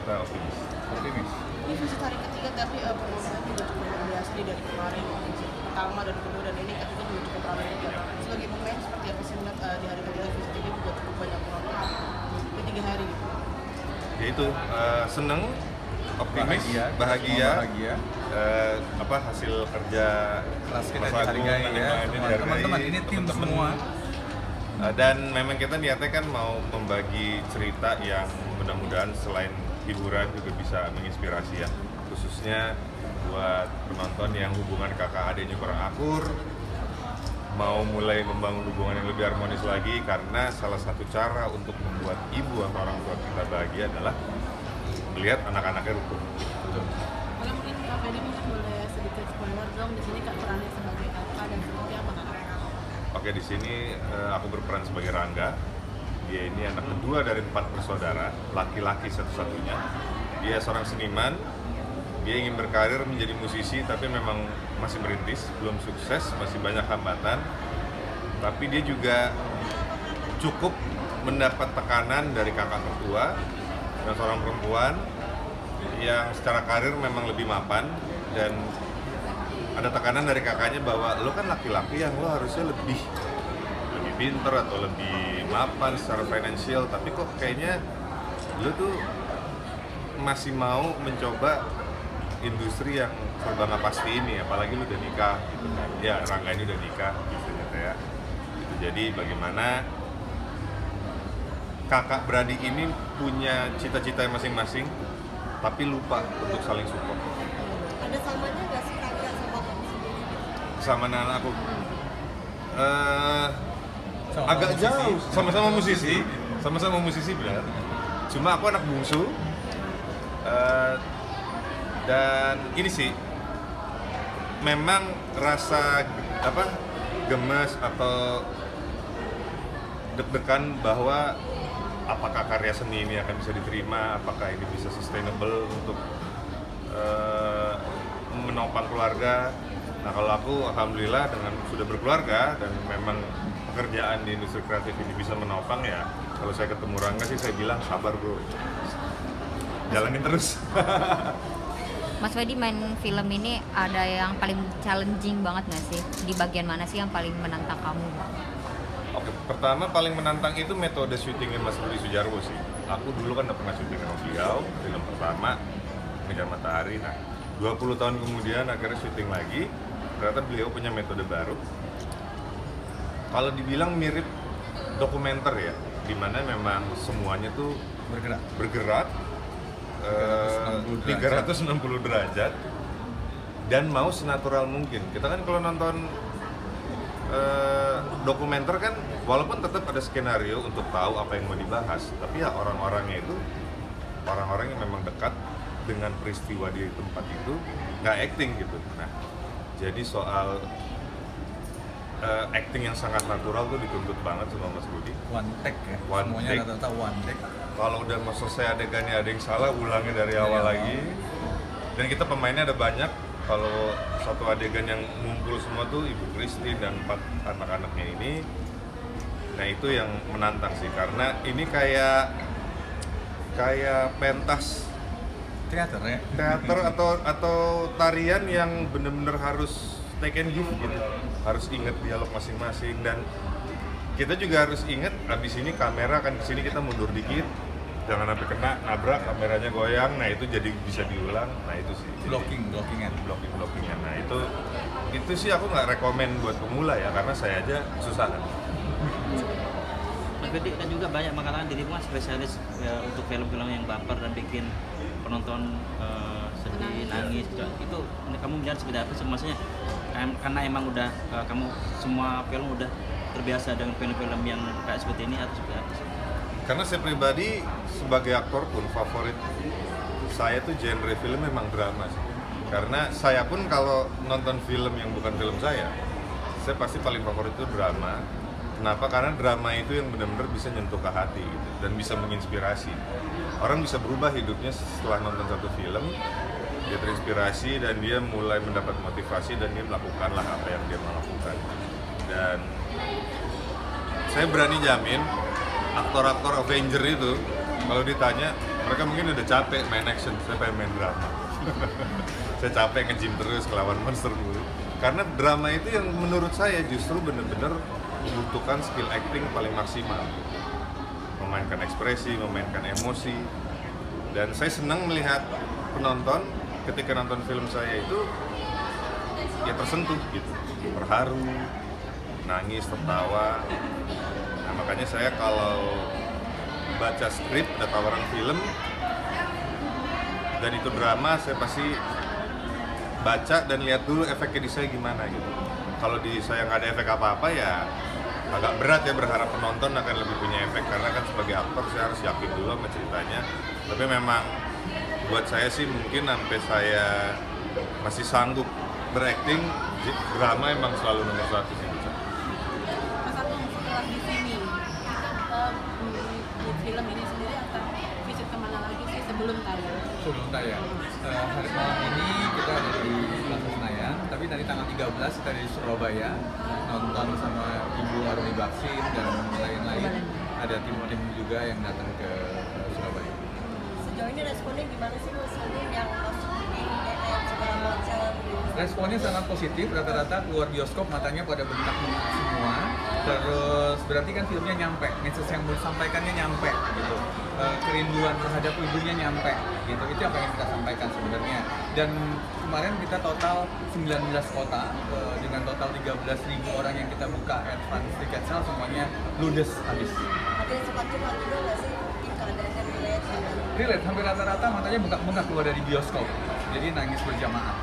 kita optimis. Ini visit hari ketiga tapi penontonnya juga cukup luar biasa nih dari kemarin visit pertama dan kedua dan ini ketiga juga cukup ramai juga. Sebagai pemain seperti apa sih melihat di hari ketiga visit ini juga cukup banyak penonton di 3 hari gitu. Ya itu seneng, optimis, bahagia. Hasil kerja keras kita Mas Agung, dihargai ya, teman-teman ini tim semua. Dan memang kita niatnya kan mau membagi cerita yang mudah-mudahan selain hiburan juga bisa menginspirasi ya, khususnya buat penonton yang hubungan kakak adiknya kurang akur, mau mulai membangun hubungan yang lebih harmonis lagi, karena salah satu cara untuk membuat ibu atau orang tua kita bahagia adalah melihat anak-anaknya rukun. Kalau mungkin Kak Fedi mungkin boleh sedikit spoiler dong di sini Kak perannya sebagai apa dan seperti apa Kak? Oke, di sini aku berperan sebagai Rangga. Dia ini anak kedua dari 4 bersaudara, laki-laki satu-satunya. Dia seorang seniman. Dia ingin berkarir menjadi musisi, tapi memang masih merintis, belum sukses, masih banyak hambatan. Tapi dia juga cukup mendapat tekanan dari kakak tertua dan seorang perempuan yang secara karir memang lebih mapan, dan ada tekanan dari kakaknya bahwa lo kan laki-laki yang lo harusnya lebih pinter atau lebih mapan secara finansial, tapi kok kayaknya lo tuh masih mau mencoba industri yang serba nggak pasti ini, apalagi lu udah nikah gitu kan. Ya, Rangga ini udah nikah gitu ya. Gitu. Jadi bagaimana kakak beradik ini punya cita-cita masing-masing tapi lupa untuk saling support. Ada samanya nggak sih Rangga sama kamu sendiri? Sama anak aku agak jauh, sama-sama musisi benar. Cuma aku anak bungsu. Dan ini sih memang rasa gemes atau deg-degan bahwa apakah karya seni ini akan bisa diterima, apakah ini bisa sustainable untuk menopang keluarga. Nah, kalau aku alhamdulillah dengan sudah berkeluarga dan memang pekerjaan di industri kreatif ini bisa menopang, ya kalau saya ketemu Rangga sih saya bilang sabar bro, jalanin terus. Mas Fedi main film ini ada yang paling challenging banget nggak sih? Di bagian mana sih yang paling menantang kamu? Oke, pertama paling menantang itu metode syutingnya Mas Budi Sujarwo sih. Aku dulu kan udah pernah syuting sama beliau, film pertama Ngejar Matahari. Nah, 20 tahun kemudian akhirnya syuting lagi, ternyata beliau punya metode baru. Kalau dibilang mirip dokumenter ya, dimana memang semuanya tuh bergerak 360 derajat dan mau senatural mungkin. Kita kan kalau nonton dokumenter kan walaupun tetap ada skenario untuk tahu apa yang mau dibahas, tapi ya orang-orangnya itu orang-orang yang memang dekat dengan peristiwa di tempat itu, nggak acting gitu. Nah, jadi soal acting yang sangat natural tuh dituntut banget sama Mas Budi. One take ya, One semuanya take. rata-rata one take. Kalau udah mau selesai adegannya ada yang salah, ulangnya dari awal lagi. Dan kita pemainnya ada banyak. Kalau satu adegan yang ngumpul semua tuh Ibu Christine dan 4 anak-anaknya ini. Nah, itu yang menantang sih, karena ini kayak pentas Teater ya. teater atau tarian yang bener-bener harus take and give gitu. Harus inget dialog masing-masing, dan kita juga harus inget abis ini kamera akan kesini, kita mundur dikit, jangan sampai kena nabrak, kameranya goyang. Nah, itu jadi bisa diulang. Nah, itu sih Blockingnya. Nah, itu sih aku nggak rekomen buat pemula ya, karena saya aja susah kan. Mas Fedi kan juga banyak mengatakan dirimu kan spesialis ya, untuk film-film yang bumper dan bikin penonton sedih, nangis. Itu kamu melihat seperti apa sih? Maksudnya karena emang udah kamu semua film udah terbiasa dengan film-film yang kayak seperti ini, atau seperti apa sih? Karena saya pribadi sebagai aktor pun favorit saya tuh genre film memang drama sih. Karena saya pun kalau nonton film yang bukan film saya pasti paling favorit itu drama. Kenapa? Karena drama itu yang benar-benar bisa nyentuh ke hati gitu, dan bisa menginspirasi. Orang bisa berubah hidupnya setelah nonton satu film, dia terinspirasi dan dia mulai mendapat motivasi dan dia melakukanlah apa yang dia mau lakukan. Dan saya berani jamin aktor-aktor Avenger itu kalau ditanya Mereka mungkin udah capek main action, saya pengen main drama. Saya capek nge-gym terus kelawan monster dulu. Karena drama itu yang menurut saya justru bener-bener membutuhkan skill acting paling maksimal. Memainkan ekspresi, memainkan emosi. Dan saya senang melihat penonton ketika nonton film saya itu ya tersentuh gitu, terharu, nangis, tertawa. Nah, makanya saya kalau baca skrip, ada tawaran film dan itu drama, saya pasti baca dan lihat dulu efeknya di saya gimana gitu. Kalau di saya nggak ada efek apa-apa ya agak berat ya berharap penonton akan lebih punya efek, karena kan sebagai aktor saya harus yakin dulu sama ceritanya. Tapi memang buat saya sih mungkin sampai saya masih sanggup berakting, drama emang selalu nomor satu sih. Mas Agung, setelah di sini di film ini sendiri akan visit kemana lagi sih sebelum tayang? Sebelum tayang, hari malam ini kita ada di Plaza Senayan, tapi dari tanggal 13 kita di Surabaya nonton sama Ibu Arumi Baksin dan lain-lain. Ada tim-tim juga yang datang ke Surabaya. Sejauh ini responnya gimana sih Mas Agung yang masuk di segala macam? Responnya sangat positif, rata-rata keluar bioskop matanya pada bengkak-bengkak semua. Terus berarti kan filmnya nyampe, message yang mau disampaikannya nyampe gitu. Kerinduan terhadap ibunya nyampe gitu. Itu apa yang kita sampaikan sebenarnya. Dan kemarin kita total 19 kota dengan total 13.000 orang yang kita buka advance tiket sale, semuanya ludes habis. Ada yang sempat curhat juga nggak sih? Mungkin kalau dari relate Relate, hampir rata-rata matanya bengkak-bengkak keluar dari bioskop. Jadi nangis berjamaah.